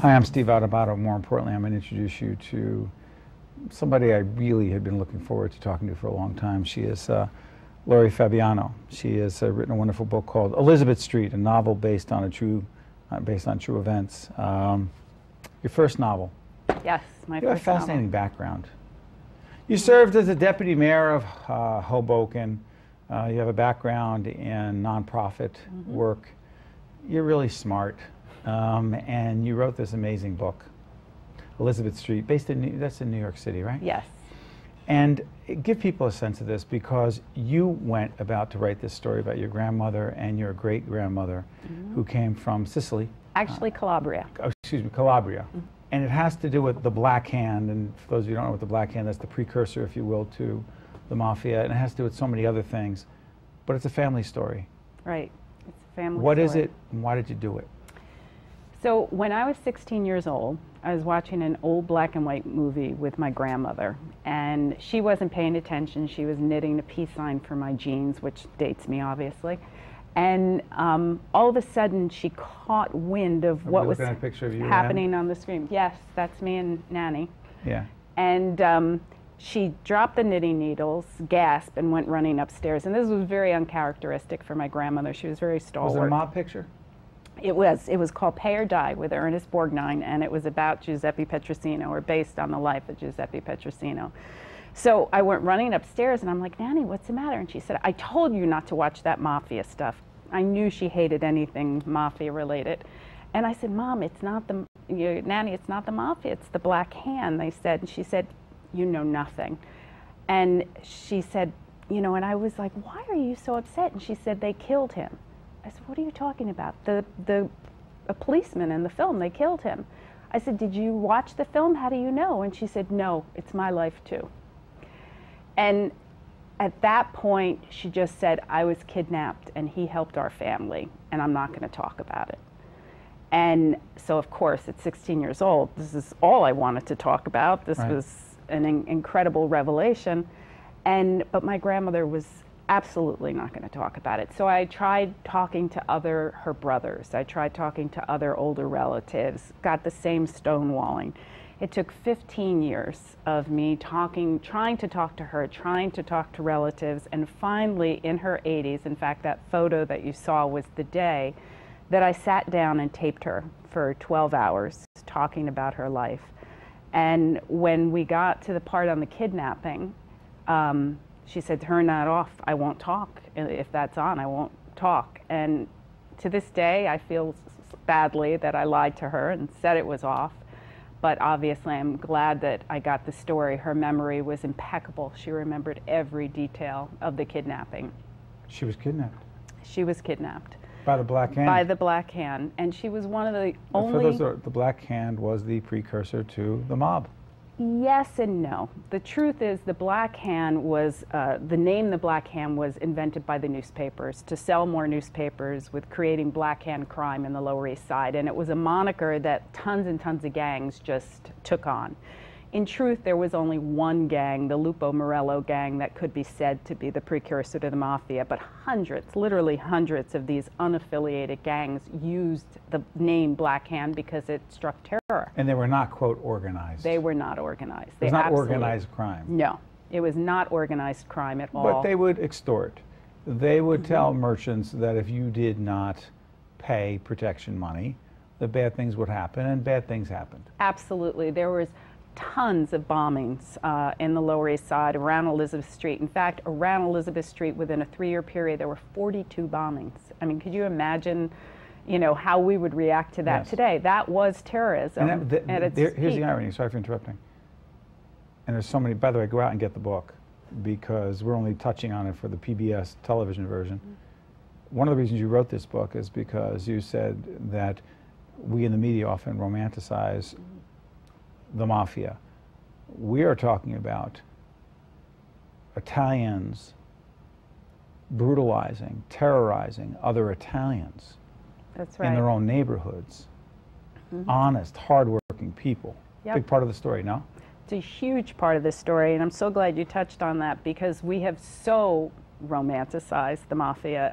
Hi, I'm Steve Adubato. More importantly, I'm going to introduce you to somebody I really had been looking forward to talking to for a long time. She is Laurie Fabiano. She has written a wonderful book called Elizabeth Street, a novel based on true events. Your first novel. Yes, my first novel. You have a fascinating background. You served as a deputy mayor of Hoboken. You have a background in nonprofit work. You're really smart. And you wrote this amazing book, Elizabeth Street, based in that's in New York City, right? Yes. And give people a sense of this, because you went about to write this story about your grandmother and your great-grandmother who came from Sicily. Actually, Calabria. Oh, excuse me, Calabria. And it has to do with the Black Hand, and for those of you who don't know what the Black Hand, that's the precursor, if you will, to the Mafia, and it has to do with so many other things. But it's a family story. Right. It's a family story. What is it, and why did you do it? So when I was 16 years old, I was watching an old black and white movie with my grandmother, and she wasn't paying attention. She was knitting a peace sign for my jeans, which dates me, obviously. And all of a sudden, she caught wind of what was happening on the screen. Yes, that's me and Nanny. Yeah. And she dropped the knitting needles, gasped, and went running upstairs. And this was very uncharacteristic for my grandmother. She was very stalwart. Was it a mob picture? It was. It was called Pay or Die with Ernest Borgnine, and it was about Giuseppe Petrosino, or based on the life of Giuseppe Petrosino. So I went running upstairs, and I'm like, Nanny, what's the matter? And she said, I told you not to watch that Mafia stuff. I knew she hated anything Mafia related. And I said, Mom, it's not the, Nanny, it's not the Mafia, it's the Black Hand, they said. And she said, you know nothing. And she said, and I was like, why are you so upset? And she said, they killed him. I said, what are you talking about? A policeman in the film, they killed him. I said, did you watch the film? How do you know? And she said, no, it's my life too. And at that point, she just said, I was kidnapped and he helped our family, and I'm not going to talk about it. And so, of course, at 16 years old, this is all I wanted to talk about. This was an incredible revelation. But my grandmother was absolutely not going to talk about it. So I tried talking to her brothers. I tried talking to other older relatives, got the same stonewalling. It took 15 years of me trying to talk to her, trying to talk to relatives, and finally in her 80s, in fact, that photo that you saw was the day that I sat down and taped her for 12 hours talking about her life. And when we got to the part on the kidnapping, she said, turn that off, I won't talk. If that's on, I won't talk. And to this day, I feel badly that I lied to her and said it was off. But obviously, I'm glad that I got the story. Her memory was impeccable. She remembered every detail of the kidnapping. She was kidnapped? She was kidnapped. By the Black Hand? By the Black Hand. And she was one of the only... the Black Hand was the precursor to the mob. Yes and no. The truth is, the Black Hand was, the name the Black Hand was invented by the newspapers to sell more newspapers with creating Black Hand crime in the Lower East Side. And it was a moniker that tons and tons of gangs just took on. In truth, there was only one gang, the Lupo Morello gang, that could be said to be the precursor to the Mafia, but hundreds, literally hundreds of these unaffiliated gangs used the name Black Hand because it struck terror. And they were not, quote, organized. They were not organized. It was not organized crime. No, it was not organized crime at all. But they would extort. They would tell merchants that if you did not pay protection money, that bad things would happen, and bad things happened. Absolutely. There was tons of bombings in the Lower East Side, around Elizabeth Street. In fact, around Elizabeth Street, within a 3-year period, there were 42 bombings. I mean, could you imagine, how we would react to that today? That was terrorism at its peak. Here's the irony, sorry for interrupting. And there's so many, by the way, go out and get the book, because we're only touching on it for the PBS television version. One of the reasons you wrote this book is because you said that we in the media often romanticize the Mafia. We are talking about Italians brutalizing, terrorizing other Italians. That's right. In their own neighborhoods. Honest, hardworking people. Big part of the story, no? It's a huge part of the story, and I'm so glad you touched on that, because we have so romanticized the Mafia.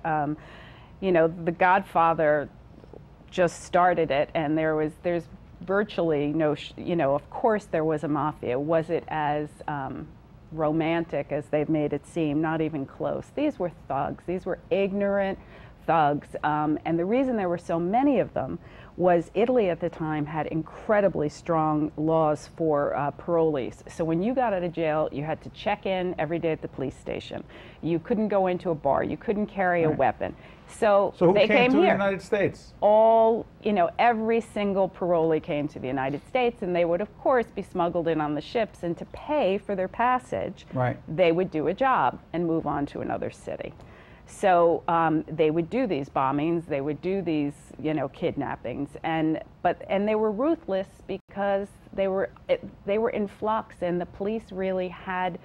The Godfather just started it, and there's virtually no, of course there was a mafia. Was it as romantic as they've made it seem? Not even close. These were thugs. These were ignorant thugs. And the reason there were so many of them was Italy at the time had incredibly strong laws for parolees. So when you got out of jail, you had to check in every day at the police station. You couldn't go into a bar. You couldn't carry a weapon. So who they came to here. the United States? All, every single parolee came to the United States, and they would, of course, be smuggled in on the ships, and to pay for their passage, they would do a job and move on to another city. So they would do these bombings, they would do these, kidnappings, and they were ruthless because they were in flux, and the police really had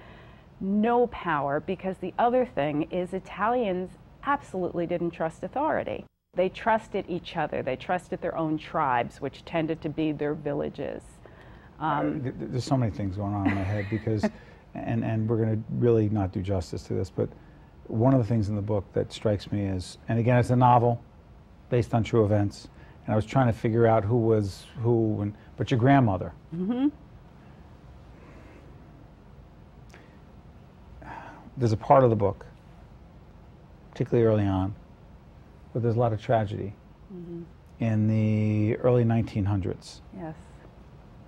no power, because the other thing is Italians absolutely didn't trust authority. They trusted each other. They trusted their own tribes, which tended to be their villages. There's so many things going on in my head because, and we're going to really not do justice to this, but one of the things in the book that strikes me is, and again, it's a novel based on true events, and I was trying to figure out who was who, but your grandmother. There's a part of the book, particularly early on, but there's a lot of tragedy in the early 1900s. Yes.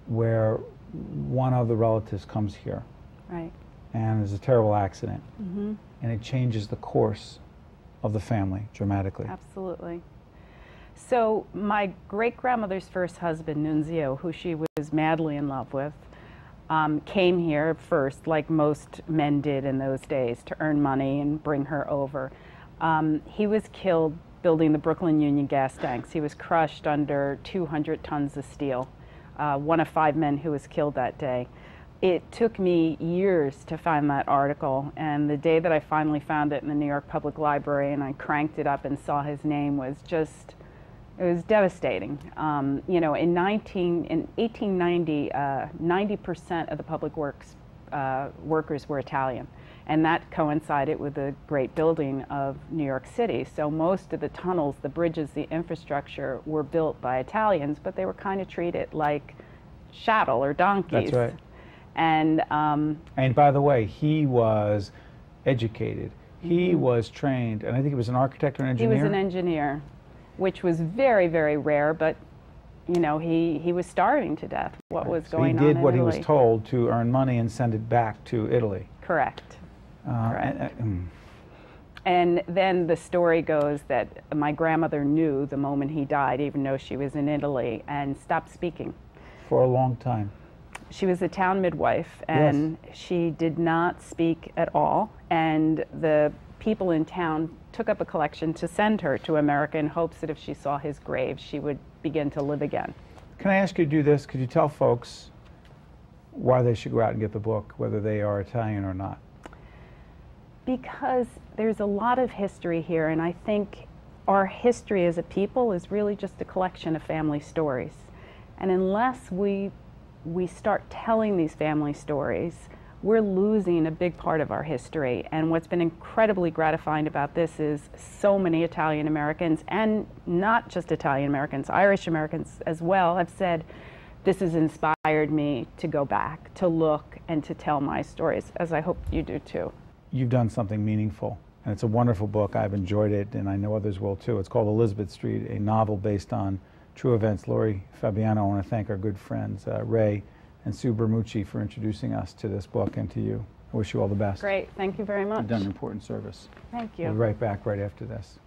Where one of the relatives comes here. Right. And there's a terrible accident. And it changes the course of the family dramatically. Absolutely. So my great-grandmother's first husband, Nunzio, who she was madly in love with, came here first, like most men did in those days, to earn money and bring her over. He was killed building the Brooklyn Union gas tanks. He was crushed under 200 tons of steel. One of 5 men who was killed that day. It took me years to find that article, and the day that I finally found it in the New York Public Library and I cranked it up and saw his name was just, it was devastating. In 1890, 90% of the public works workers were Italian, and that coincided with the great building of New York City. So most of the tunnels, the bridges, the infrastructure were built by Italians, but they were kind of treated like chattel or donkeys. That's right. And by the way, he was educated. He was trained, and I think he was an architect or an engineer. He was an engineer, which was very, very rare, but he was starving to death. What was going on in Italy? He did what he was told to earn money and send it back to Italy. Correct. And then the story goes that my grandmother knew the moment he died, even though she was in Italy, and stopped speaking. For a long time. She was a town midwife, and she did not speak at all, and the people in town took up a collection to send her to America in hopes that if she saw his grave, she would begin to live again. Can I ask you to do this? Could you tell folks why they should go out and get the book, whether they are Italian or not? Because there's a lot of history here, and I think our history as a people is really just a collection of family stories. And unless we start telling these family stories, we're losing a big part of our history. And what's been incredibly gratifying about this is so many Italian Americans, and not just Italian Americans, Irish Americans as well, have said, this has inspired me to go back, to look, and to tell my stories, as I hope you do too. You've done something meaningful, and it's a wonderful book. I've enjoyed it, and I know others will too. It's called Elizabeth Street, a novel based on true events. Laurie Fabiano, I want to thank our good friends Ray and Sue Bermucci for introducing us to this book, and to you. I wish you all the best. Great, thank you very much. You've done an important service. Thank you. We'll be right back right after this.